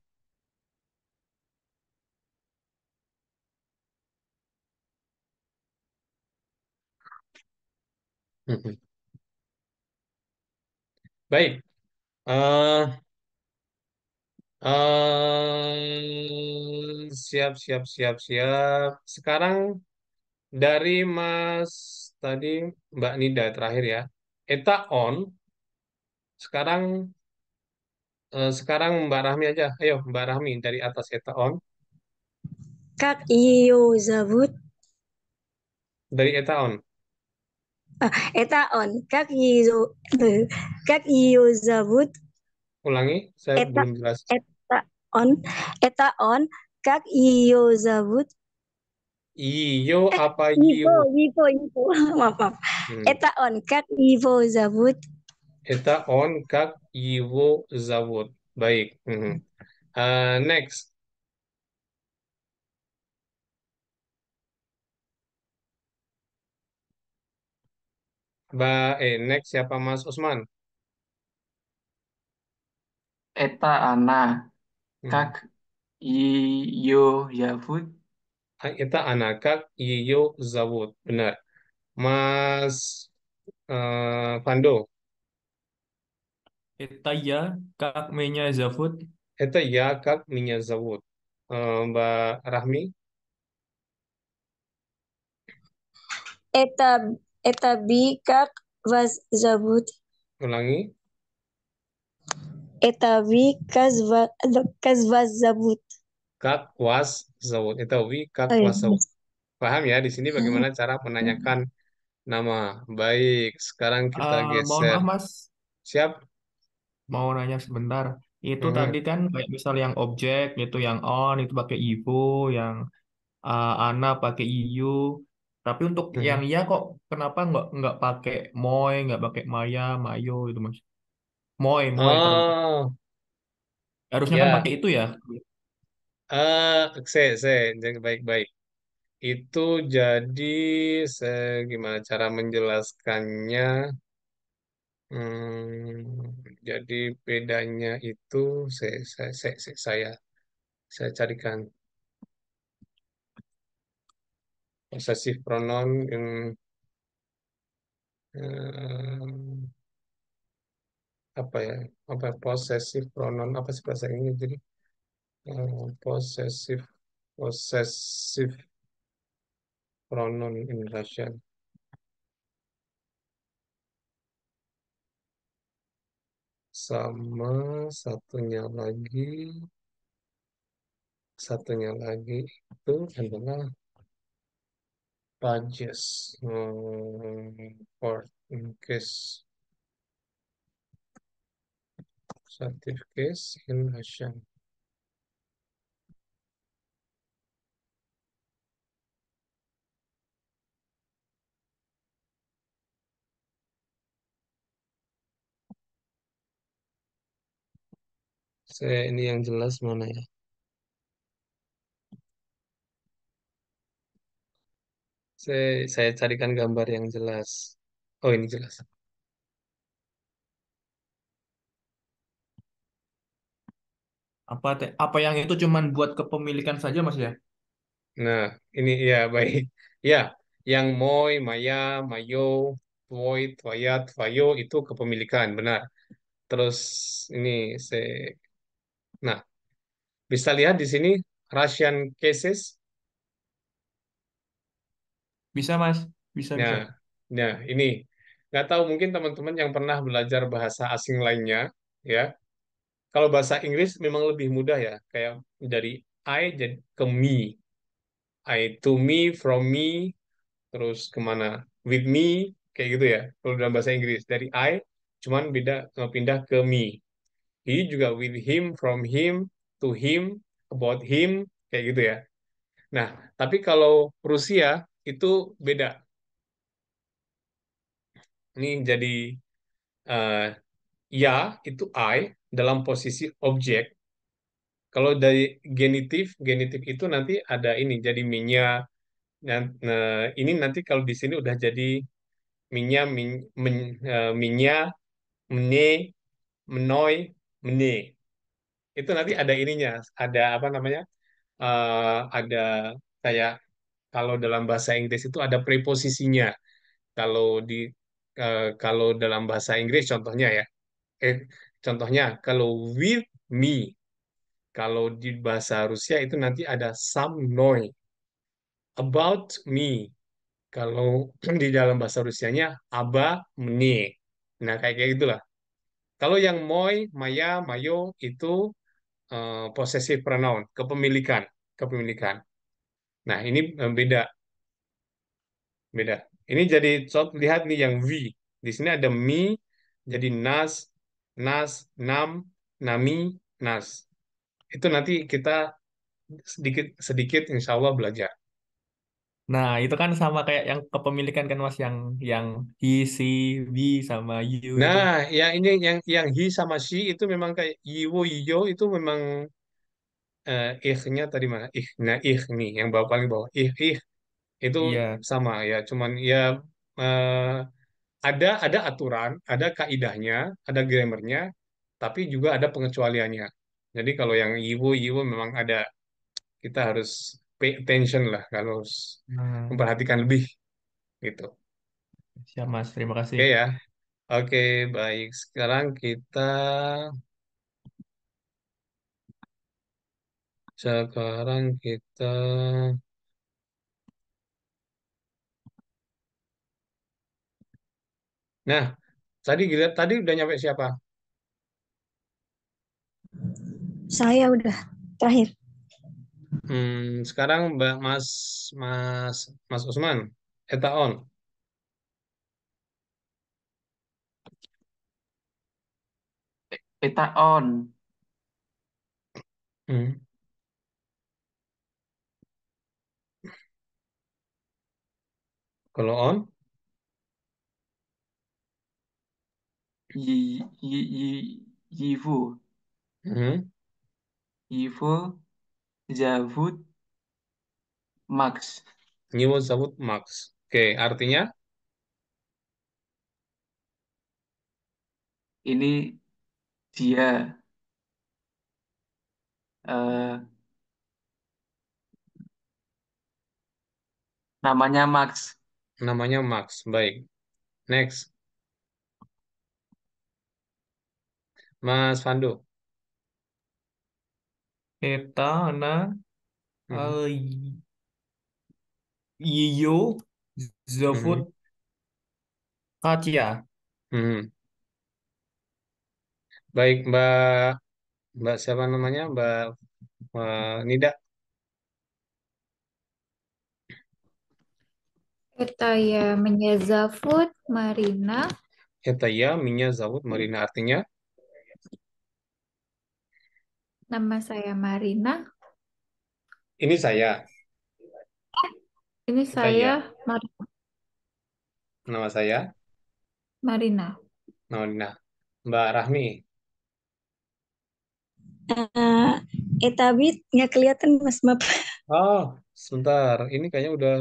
Baik. Eh, siap, siap, siap, siap. Sekarang dari Mas tadi Mbak Nida terakhir ya. Eta on. Sekarang Mbak Rahmi aja. Ayo Mbak Rahmi dari atas eta on. Kak Iyo Zabut. Dari eta on. Eta on. Kak Iyo. Kak Iyo Zabut. Ulangi, saya Eta belum jelas. eta on. Eta on. Kak Iyo Zabut. Iyo apa Ivo, Iyo? Ivo, Ivo. Maaf, maaf. Hmm. Eta on. Kak Ivo Zabut. Eta on kak Iwo Zawod. Baik. Mhm. Next. Next siapa Mas Usman? Eta Ana. Hmm. Kak Iyo Yavut. Eta anakak Iyo Zawud. Benar. Mas Pando. Etaya kak menya Zafut. Eta ya kak Minya Zawud. Mbak Rahmi. Eta eta bi Kak Vas Zabut. Ulangi. Eta bi Kas Vas Zabut. Kak was Zawud. Eta wi kak Oh, iya. was Zawud. Paham ya di sini bagaimana cara menanyakan nama. Baik. Sekarang kita Mohon geser. maaf Mas, Siap? mau nanya sebentar. Itu tadi Mhm. kan kayak misal yang objek itu yang on itu pakai Ivo, yang Ana pakai IU. Tapi untuk yang Mhm. ya kok kenapa nggak pakai Moy, nggak pakai Maya, Mayo itu Mas? Moy, Moy terus. Oh, Harusnya kan ya. pakai itu ya. Jangan baik-baik. Itu jadi gimana cara menjelaskannya? Jadi bedanya itu saya carikan possessive pronoun yang eh, apa ya? Apa possessive pronoun apa sih bahasa ini? Jadi possessive possessive pronoun in Russian sama satunya lagi itu adalah pages or in case certificates in Russian. Ini yang jelas mana ya? Saya carikan gambar yang jelas. Oh, ini jelas. Apa yang itu cuman buat kepemilikan saja Mas ya? Nah, ini ya baik. Ya, yang Moy, Maya, Mayo, Toy, Toyat, Vayo itu kepemilikan, benar. Terus ini saya, nah bisa lihat di sini Russian cases. Bisa Mas, bisa Nah, bisa. ini nggak tahu mungkin teman-teman yang pernah belajar bahasa asing lainnya, ya kalau bahasa Inggris memang lebih mudah ya, kayak dari I jadi ke me, I to me, from me, terus kemana, with me, kayak gitu ya. Kalau dalam bahasa Inggris dari I, cuman beda pindah ke me. He juga with him, from him, to him, about him, kayak gitu ya. Nah, tapi kalau Rusia itu beda. Ini jadi eh, ya itu I dalam posisi objek. Kalau dari genitif itu nanti ada ini jadi minya. Nah, ini nanti kalau di sini udah jadi minya, minya, mene, menoi, mene. Itu nanti ada ininya, ada apa namanya? Ada kayak kalau dalam bahasa Inggris itu ada preposisinya. Kalau di kalau dalam bahasa Inggris contohnya ya, eh, contohnya kalau with me, kalau di bahasa Rusia itu nanti ada some noi, about me. Kalau di dalam bahasa Rusianya aba mene. Nah kayak gitulah. Kalau yang moi, maya, mayo itu possessive pronoun, kepemilikan, kepemilikan. Nah ini beda, beda. Ini jadi lihat nih yang we. Di sini ada me, jadi nas, nas, nam, nami, nas. Itu nanti kita sedikit sedikit insya Allah belajar. Nah, itu kan sama kayak yang kepemilikan kan Mas, yang he, she, we sama you itu. Nah, ya ini yang he sama she itu memang kayak yiwo, yiyo itu memang ih-nya tadi mana? Ih, nah ih nih yang bawah paling bawah. Ih itu Iya. sama ya, cuman ya eh, ada aturan, ada kaidahnya, ada grammarnya, tapi juga ada pengecualiannya. Jadi kalau yang yiwo, yiwo memang ada, kita harus pay attention lah kalau Nah, memperhatikan lebih gitu. siap Mas, terima kasih. Oke ya. Oke, baik. Sekarang kita nah, tadi udah nyampe siapa? Saya udah terakhir. Sekarang Mbak Mas Mas Usman, Eta on. Eta on. Hmm, Kalau on, Yi, yivu. hmm, Yivu. Zavut. Max. nyiwo sabut max. Oke, artinya Ini dia. eh, Namanya Max. namanya Max. Baik. Next, Mas Fando. Eta, na, Hmm, Yiyo, hmm, Zofut, Katya. hmm. Baik, Mbak siapa namanya? Nida. Etaya Menyazafut Marina. Etaya, Minya, Zawut, Marina. Artinya, Nama saya Marina. ini saya. Ini saya Etaya, nama saya. Marina. Nah, Mbak Rahmi. Eh, Etabit nggak kelihatan Mas, maaf. Oh, sebentar. Ini kayaknya udah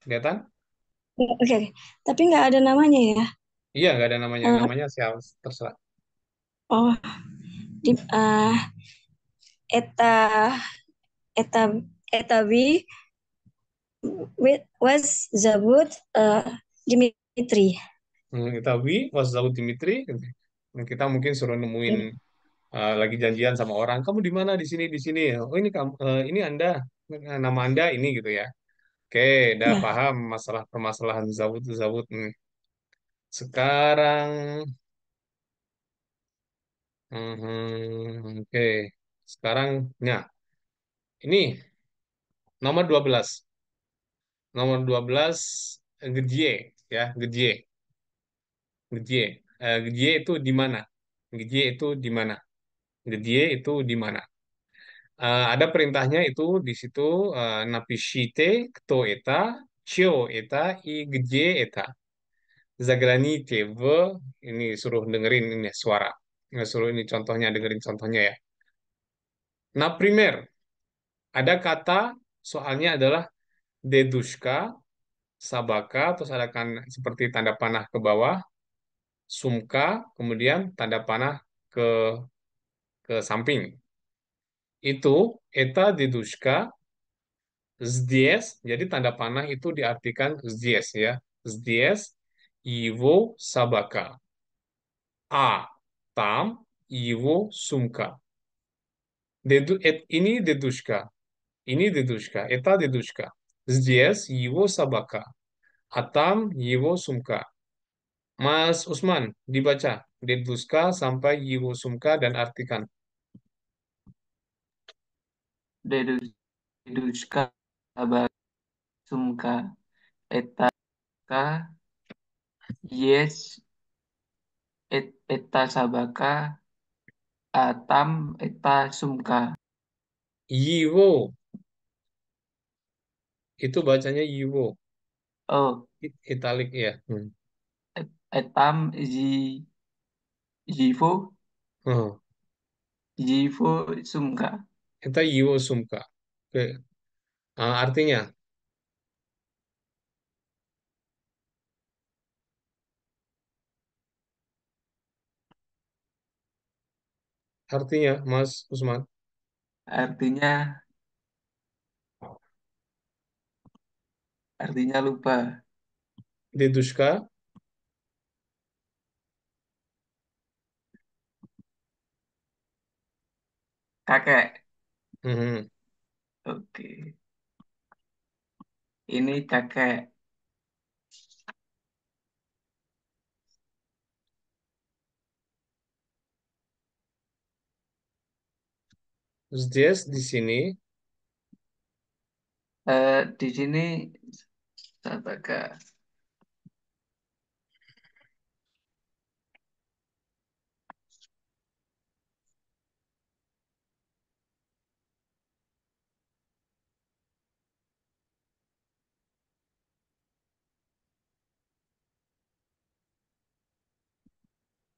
kelihatan? Oke, oke. Tapi nggak ada namanya ya. Iya, nggak ada namanya. Eh, Namanya siapa? Terserah. oh, di Eta Eta Etabi was Zabut Dimitri. Kita was Zawut Dimitri. Kita mungkin suruh nemuin lagi janjian sama orang. Kamu di mana? Di sini, di sini. Oh, ini kamu, ini Anda. Nama Anda ini gitu ya. Oke, udah Ya, paham masalah permasalahan Zawut Zawut. Sekarang Oke. Sekarang, nah, ini nomor 12. Nomor 12, Gedje, ya, Gedje. Gedje. Gedje itu di mana? Gedje itu di mana? Gedje itu di mana? Ada perintahnya itu di situ, napishite kto eta, chio eta, I gedje eta. Zagranite v, ini suruh dengerin ini suara. Suruh ini contohnya, dengerin contohnya ya. Nah, primer, ada kata soalnya adalah dedushka, sabaka, terus ada kan seperti tanda panah ke bawah, sumka, kemudian tanda panah ke samping. Itu eta dedushka zdes, jadi tanda panah itu diartikan zdes ya. Zdes ivo sabaka. A tam ivo sumka. Ini dedushka. Ini dedushka. Eta dedushka. Здесь его собака. А там его сумка. Mas Usman, dibaca. Dedushka sampai его sumka dan artikan. Dedus deduska sabaka sumka etaka yes eta sabaka atam eta sumka. Yiwo, itu bacanya Yiwo. Oh, Italik ya. etam jivo Oh, jivo sumka. itu Yiwo sumka. Oke. Artinya, Mas Usman, Artinya artinya lupa. dedushka, Kakek. mhm. Oke. Ini kakek. Здесь di sini, Di sini sabaka.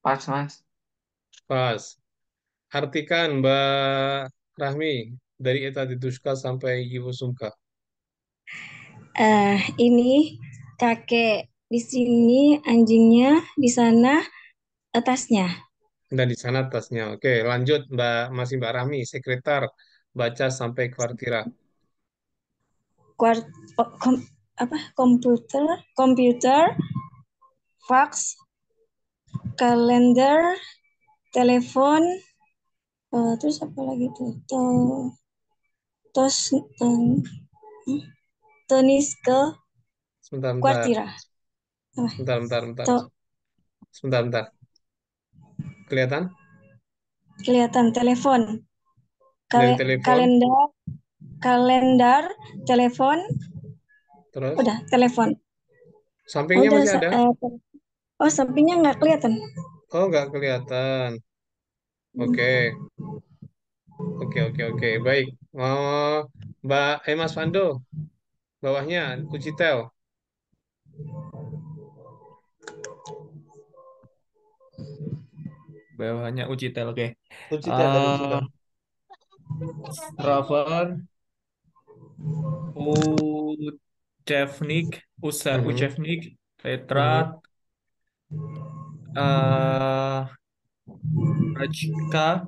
Pas, Mas. pas. Artikan Mbak Rahmi dari eta dedushka sampai Yiwo sumka. Ini kakek di sini, anjingnya di sana, tasnya. Dan di sana tasnya. Oke, lanjut masih Mbak Rahmi, sekretar baca sampai kuartira. Kuart, oh, apa? Komputer, fax, kalender, telepon, terus apa lagi tuh? Tos, tenis ke Sebentar, bentar. kuartira. Apa? Bentar, bentar, bentar. To, Sebentar, bentar. Kelihatan? kelihatan telepon, Dari telepon, kalender, kalender, telepon, terus udah telepon. sampingnya Udah, masih ada? oh sampingnya nggak kelihatan. Oh, nggak kelihatan. Oke, oke, oke, oke. Baik. Mas Fando, bawahnya Ucitel. Bawahnya Ucitel, oke. Ucitel dari Ucitel. Raven, Mhm, Uchevnik, mhm. Retrat, eh Rajka,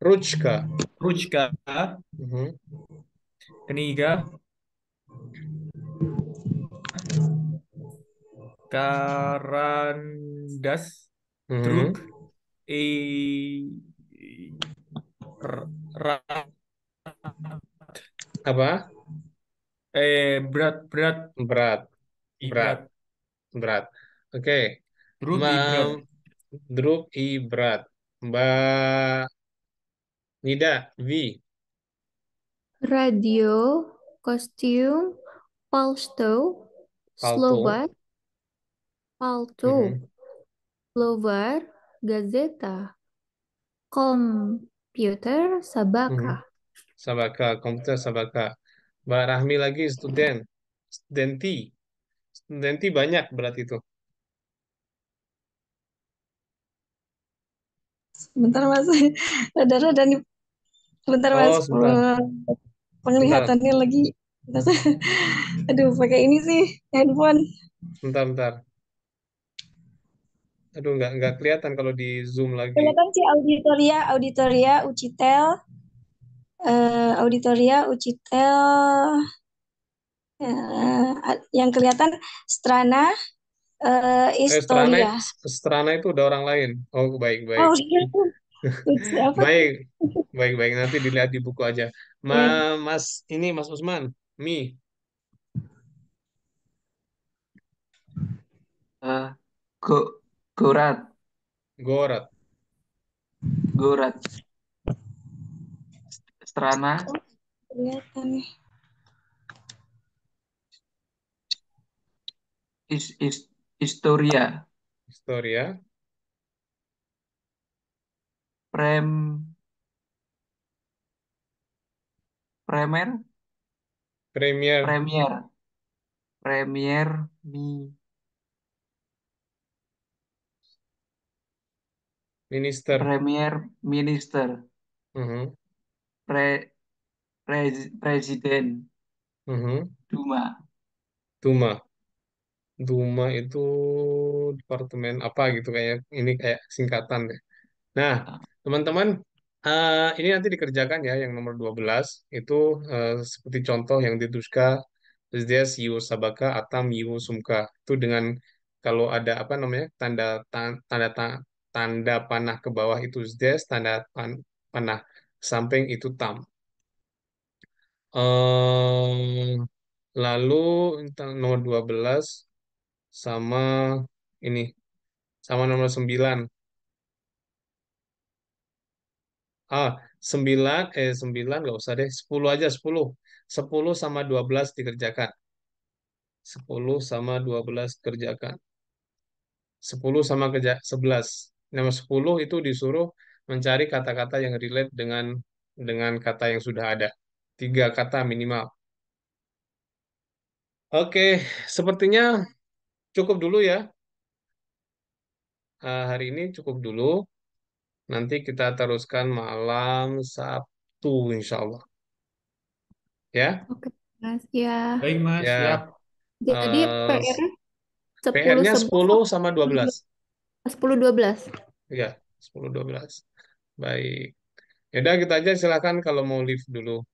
Ruchka. Ruchka, Mhm, Kniga, Karandas, Druk, mhm. R- Ra- Apa? Berat, Berat, berat, Ibrat, berat. Oke. Druk, Ma Ibrat, Drup i berat. Mbak Nida, V. Radio, kostum, palsto, Palto. slovar, palto, Mhm. slovar, gazeta, komputer, Mhm. sabaka. Sabaka, komputer Sabaka. Mbak Rahmi lagi, student. Studenti. Studenti banyak berarti itu. Bentar Mas. Rada-rada nih. Bentar Mas. Oh, sebentar. Sebentar. Penglihatannya lagi. Aduh, pakai ini sih handphone. Bentar, bentar. Aduh, nggak kelihatan kalau di Zoom lagi. Kelihatan sih auditoria, auditoria, ucitel, auditoria, ucitel, yang kelihatan strana, Strana, historia. Strana itu udah orang lain. Oh, baik, baik. Oh, siapa tuh? Baik, baik, baik. Nanti dilihat di buku aja. Ya, Mas Usman, Mi, Eh, go, Gorat, Gorat, Gorat, Strana, kelihatan nih. Historia, Historia, Prem, Premer, Premier, Premier, Premier, Minister, Premier, Minister, mhm, Pre, Presiden, mhm. Duma. Duma. Duma itu departemen apa gitu kayak ini kayak singkatan deh. Nah, teman-teman, ini nanti dikerjakan ya yang nomor 12 itu seperti contoh yang dituska здесь yu sabaka atam yu sumka. Itu dengan kalau ada apa namanya tanda panah ke bawah itu здесь, panah ke samping itu tam. Lalu tentang nomor 12 sama ini sama nomor 9. Ah, 9 nggak usah deh, 10 aja 10. 10 sama 12 dikerjakan. 10 sama 12 kerjakan. 10 sama kerja 11. Nomor 10 itu disuruh mencari kata-kata yang relate dengan kata yang sudah ada. 3 kata minimal. Oke, sepertinya cukup dulu ya. Hari ini cukup dulu. Nanti kita teruskan malam Sabtu, insya Allah. Ya, Oke, Mas. Ya. Baik, Mas. Siap. ya. Jadi eh, PR 10, PR-nya 11, 10 sama 12. 10, 12. Ya, 10, 12. Baik. Yaudah, kita aja silakan kalau mau live dulu.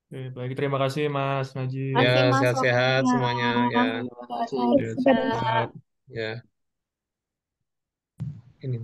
Oke, baik. Terima kasih, Mas Ya, Najib. Kasih Mas sehat-sehat waktunya. semuanya. Ya, Terima kasih. Ya, Sehat-sehat. sehat. ya. Ini.